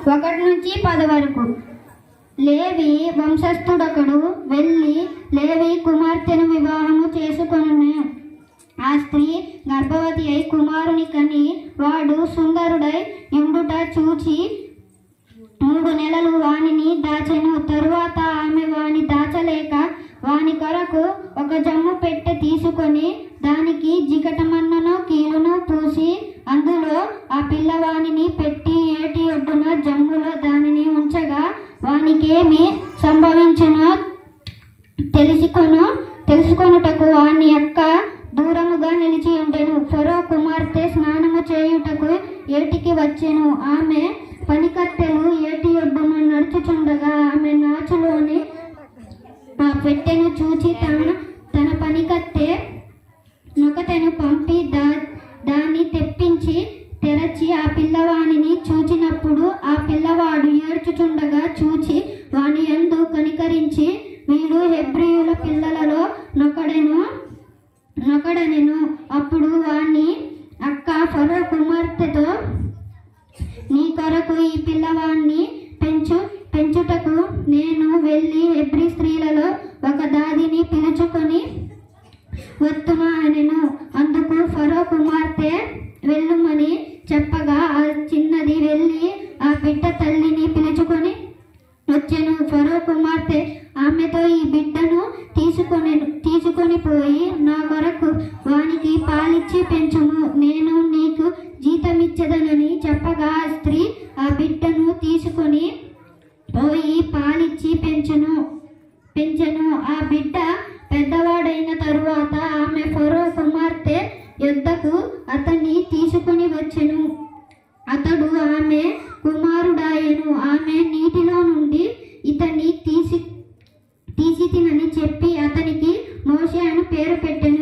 1-10 వరకు. లేవి వంశస్థుడొకడు వెళ్ళి లేవి కుమార్తెను వివాహము చేసుకొనెను. ఆ స్త్రీ గర్భవతి అయి కుమారుని కని వాడు సుందరుడై ఉండుట చూచి 3 నెలలు వానిని దాచెను. తరువాత ఆమె వాని దాచలేక వాని కొరకు ఒక జమ్ము పెట్టె తీసుకొని దానికి జిగటమన్నను కీలును పూసి అందులో ఆ పిల్లవానిని పెట్టి ఏటి ఒడ్డున జమ్ములో దానిని ఉంచగా వానికేమి సంభవించునో తెలుసుకొనుటకు వాని యొక్క దూరముగా నిలిచి ఉండెను. ఫరో కుమార్తె స్నానము చేయుటకు ఏటికి వచ్చెను. ఆమె పనికత్తెలు ఏటి ఒడ్డున నడుచుచుండగా ఆమె నాచులోని ఆ పెట్టెను చూచి తన పనికత్తె నొకతెను పంపి దాన్ని తెప్పించి తెరచి ఆ పిల్లవానిని చూచినప్పుడు ఆ పిల్లవాడు ఏడ్చుచుండగా చూచి వాని యందు కనికరించి వీడు హెబ్రీయుల పిల్లలలో నొకడనెను. అప్పుడు వాని అక్క ఫరో కుమార్తెతో, నీ కొరకు ఈ పిల్లవాడిని పెంచుటకు నేను వెళ్ళి హెబ్రీ స్త్రీలలో ఒక దాదిని పిలుచుకొని వత్తునా అనెను. అందుకు ఫరో కుమార్తె వెళ్ళుమని చెప్పగా ఆ చిన్నది వెళ్ళి ఆ బిడ్డ తల్లిని పిలుచుకొని వచ్చెను. ఫరో కుమార్తె ఆమెతో, ఈ బిడ్డను తీసుకొని పోయి నా కొరకు వానికి పాలిచ్చి పెంచుము, నేను నీకు జీతమిచ్చదనని చెప్పగా ఆ స్త్రీ ఆ బిడ్డను తీసుకొని పోయి పాలిచ్చి పెంచెను. ఆ బిడ్డ పెద్దవాడైన తరువాత ఆమె ఫరో కుమార్తె యొద్దకు అతన్ని తీసుకొని వచ్చెను. అతడు ఆమె కుమారుడాయెను. ఆమె నీటిలో నుండి ఇతన్ని తీసి తినని చెప్పి అతనికి మోషే అని పేరు పెట్టెను.